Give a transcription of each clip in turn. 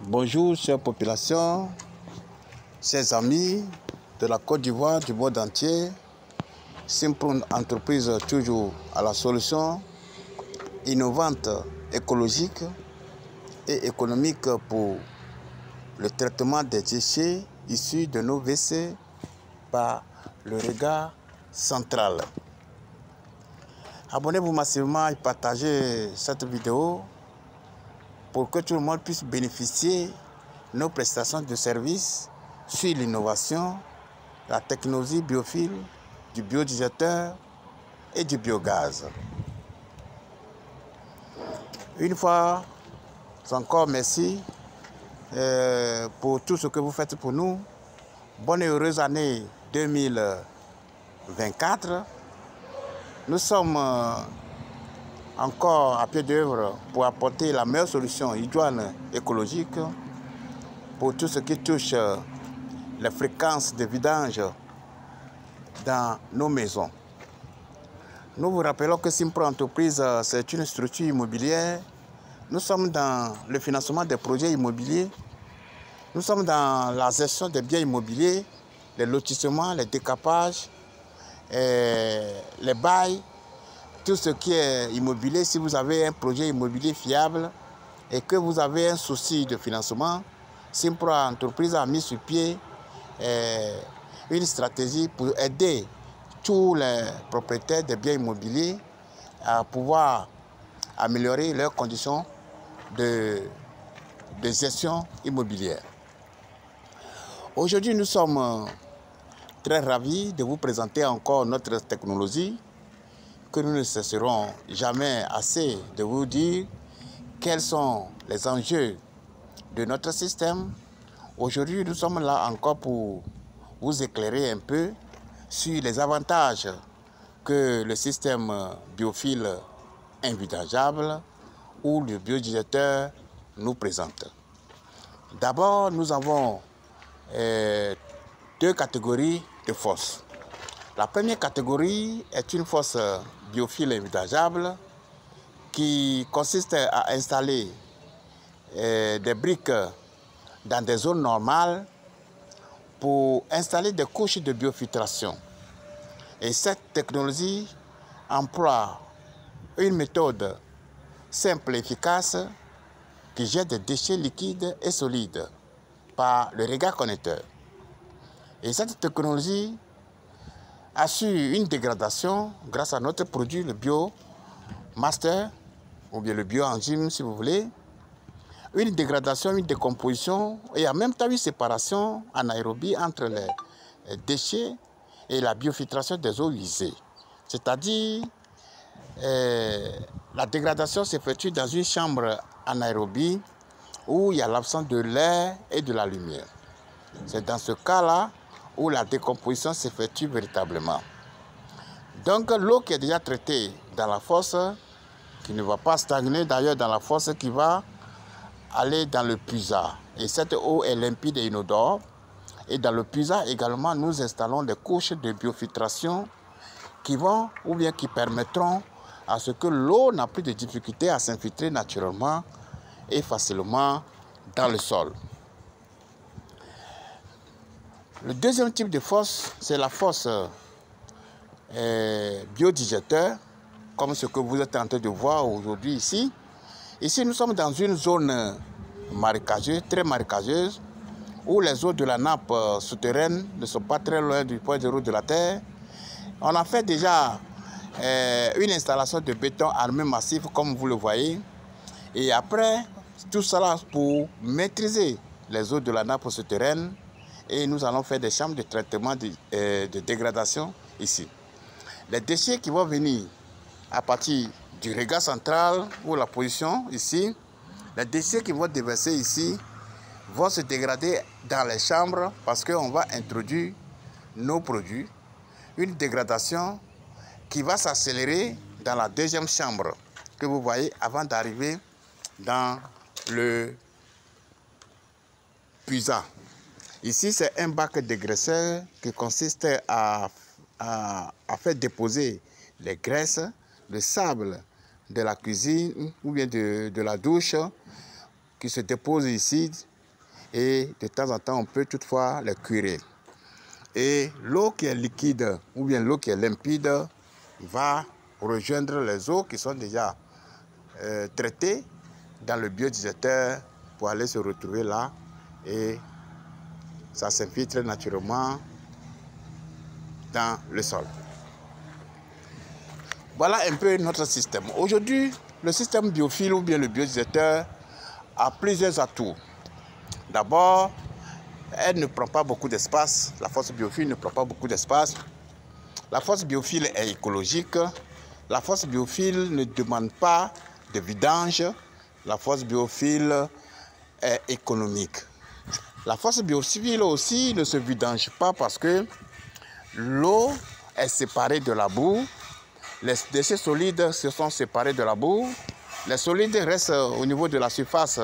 Bonjour chère population, chers amis de la Côte d'Ivoire, du monde entier. Simprune entreprise toujours à la solution innovante, écologique et économique pour le traitement des déchets issus de nos WC par le regard central. Abonnez-vous massivement et partagez cette vidéo pour que tout le monde puisse bénéficier de nos prestations de services sur l'innovation, la technologie biophile, du biodigestateur et du biogaz. Une fois encore, merci pour tout ce que vous faites pour nous. Bonne et heureuse année 2024. Nous sommes encore à pied d'œuvre pour apporter la meilleure solution idoine écologique pour tout ce qui touche les fréquences de vidange dans nos maisons. Nous vous rappelons que Simprune Entreprise, c'est une structure immobilière. Nous sommes dans le financement des projets immobiliers. Nous sommes dans la gestion des biens immobiliers, les lotissements, les décapages, les bails, tout ce qui est immobilier. Si vous avez un projet immobilier fiable et que vous avez un souci de financement, Simprune Entreprise a mis sur pied une stratégie pour aider tous les propriétaires des biens immobiliers à pouvoir améliorer leurs conditions de gestion immobilière. Aujourd'hui, nous sommes très ravis de vous présenter encore notre technologie que nous ne cesserons jamais assez de vous dire quels sont les enjeux de notre système. Aujourd'hui, nous sommes là encore pour vous éclairer un peu sur les avantages que le système biophile invidangeable ou le biodigestateur nous présente. D'abord, nous avons deux catégories de fosses. La première catégorie est une fosse biophile invidangeable qui consiste à installer des briques dans des zones normales pour installer des couches de biofiltration. Et cette technologie emploie une méthode simple et efficace qui jette des déchets liquides et solides par le regard connecteur. Et cette technologie assure une dégradation grâce à notre produit, le BioMaster, ou bien le BioEnzyme si vous voulez, une dégradation, une décomposition et en même temps une séparation anaérobie entre les déchets et la biofiltration des eaux usées. C'est-à-dire, la dégradation s'effectue dans une chambre anaérobie où il y a l'absence de l'air et de la lumière. C'est dans ce cas-là où la décomposition s'effectue véritablement. Donc l'eau qui est déjà traitée dans la fosse, qui ne va pas stagner d'ailleurs dans la fosse, qui va aller dans le puisard. Et cette eau est limpide et inodore. Et dans le puisard également, nous installons des couches de biofiltration qui vont ou bien qui permettront à ce que l'eau n'a plus de difficulté à s'infiltrer naturellement et facilement dans le sol. Le deuxième type de fosse, c'est la fosse biodigestateur, comme ce que vous êtes en train de voir aujourd'hui ici. Ici, nous sommes dans une zone marécageuse, très marécageuse, où les eaux de la nappe souterraine ne sont pas très loin du point zéro de la terre. On a fait déjà une installation de béton armé massif, comme vous le voyez. Et après, tout cela pour maîtriser les eaux de la nappe souterraine. Et nous allons faire des chambres de traitement de dégradation ici. Les déchets qui vont venir à partir du regard central ou la position ici, les déchets qui vont déverser ici vont se dégrader dans les chambres parce qu'on va introduire nos produits. Une dégradation qui va s'accélérer dans la deuxième chambre que vous voyez avant d'arriver dans le puisard. Ici, c'est un bac dégraisseur qui consiste à faire déposer les graisses, le sable de la cuisine ou bien de la douche qui se dépose ici et de temps en temps, on peut toutefois les curer. Et l'eau qui est liquide ou bien l'eau qui est limpide va rejoindre les eaux qui sont déjà traitées dans le biodigesteur pour aller se retrouver là et ça s'infiltre naturellement dans le sol. Voilà un peu notre système. Aujourd'hui, le système biophile ou bien le biodigesteur a plusieurs atouts. D'abord, elle ne prend pas beaucoup d'espace. La force biophile ne prend pas beaucoup d'espace. La force biophile est écologique. La force biophile ne demande pas de vidange. La force biophile est économique. La force biophile aussi ne se vidange pas parce que l'eau est séparée de la boue. Les déchets solides se sont séparés de la boue. Les solides restent au niveau de la surface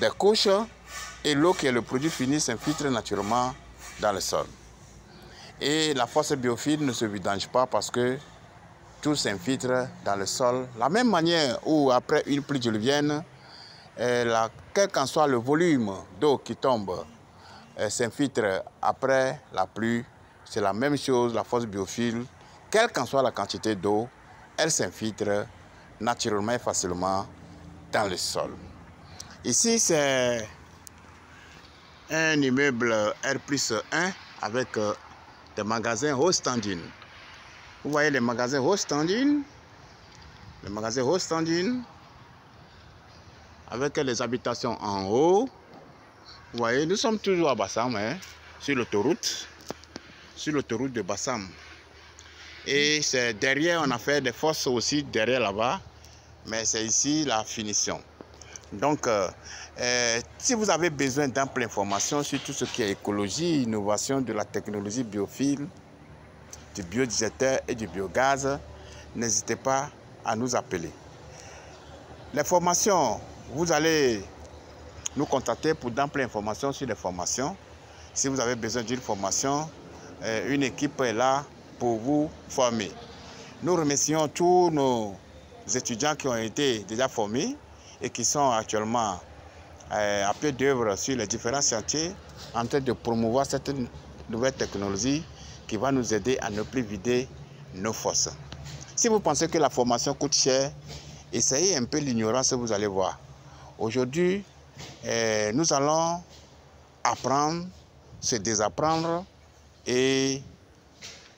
des couches et l'eau qui est le produit fini s'infiltre naturellement dans le sol. Et la force biophile ne se vidange pas parce que tout s'infiltre dans le sol. La même manière où après une pluie diluvienne, quel qu'en soit le volume d'eau qui tombe, s'infiltre après la pluie. C'est la même chose, la force biophile. Quelle qu'en soit la quantité d'eau, elle s'infiltre naturellement et facilement dans le sol. Ici, c'est un immeuble R+1 avec des magasins haut standing. Vous voyez les magasins haut standing, avec les habitations en haut. Vous voyez, nous sommes toujours à Bassam, hein, sur l'autoroute de Bassam. Et c'est derrière, on a fait des fosses aussi derrière là-bas, mais c'est ici la finition. Donc, si vous avez besoin d'ample information sur tout ce qui est écologie, innovation de la technologie biophile, du biodigesteur et du biogaz, n'hésitez pas à nous appeler. Les formations, vous allez nous contacter pour d'ample information sur les formations. Si vous avez besoin d'une formation, une équipe est là pour vous former. Nous remercions tous nos étudiants qui ont été déjà formés et qui sont actuellement à pied d'œuvre sur les différents chantiers en train de promouvoir cette nouvelle technologie qui va nous aider à ne plus vider nos fosses. Si vous pensez que la formation coûte cher, essayez un peu l'ignorance, vous allez voir. Aujourd'hui, nous allons apprendre, se désapprendre et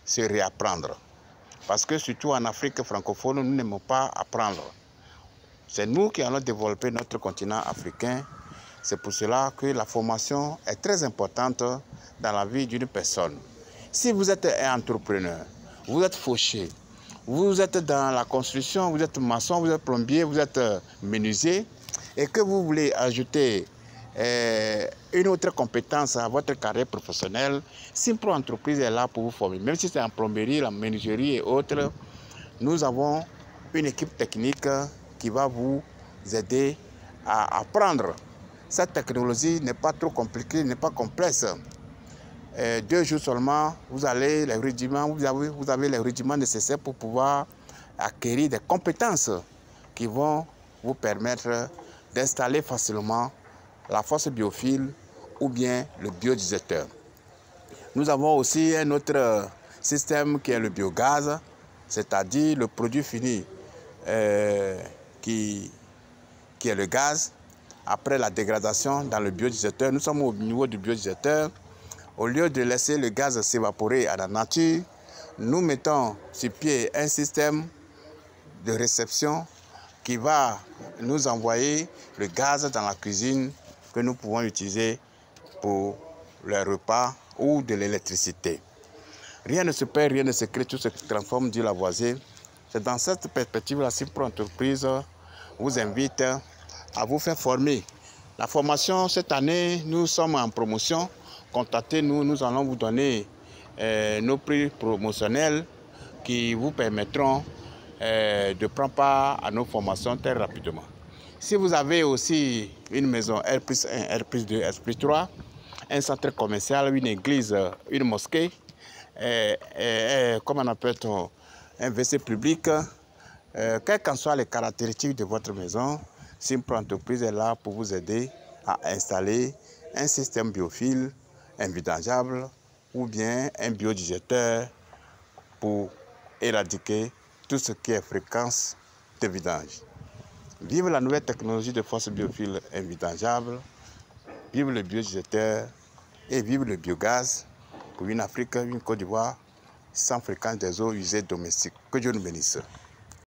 se réapprendre. Parce que surtout en Afrique francophone, nous n'aimons pas apprendre. C'est nous qui allons développer notre continent africain. C'est pour cela que la formation est très importante dans la vie d'une personne. Si vous êtes un entrepreneur, vous êtes fauché, vous êtes dans la construction, vous êtes maçon, vous êtes plombier, vous êtes menuisier, et que vous voulez ajouter une autre compétence à votre carrière professionnelle, Simpro Entreprise est là pour vous former. Même si c'est en plomberie, la menuiserie et autres, nous avons une équipe technique qui va vous aider à apprendre. Cette technologie n'est pas trop compliquée, n'est pas complexe. 2 jours seulement, vous avez les rudiments nécessaires pour pouvoir acquérir des compétences qui vont vous permettre d'installer facilement la force biophile ou bien le biodigesteur. Nous avons aussi un autre système qui est le biogaz, c'est-à-dire le produit fini qui est le gaz. Après la dégradation dans le biodigesteur, nous sommes au niveau du biodigesteur. Au lieu de laisser le gaz s'évaporer à la nature, nous mettons sur pied un système de réception qui va nous envoyer le gaz dans la cuisine que nous pouvons utiliser pour les repas ou de l'électricité. Rien ne se perd, rien ne se crée, tout se transforme, dit Lavoisier. C'est dans cette perspective la Simpro Entreprise vous invite à vous faire former. La formation, cette année, nous sommes en promotion. Contactez-nous, nous allons vous donner nos prix promotionnels qui vous permettront de prendre part à nos formations très rapidement. Si vous avez aussi une maison R+1, R+2, R+3, un centre commercial, une église, une mosquée, comment on appelle-t-on, un WC public, quelles qu'en soient les caractéristiques de votre maison, Simpro Entreprise est là pour vous aider à installer un système biophile invidangeable ou bien un biodigesteur pour éradiquer tout ce qui est fréquence de vidange. Vive la nouvelle technologie de force biophile invidangeable, vive le biodigesteur et vive le biogaz pour une Afrique, une Côte d'Ivoire sans fréquence des eaux usées domestiques. Que Dieu nous bénisse.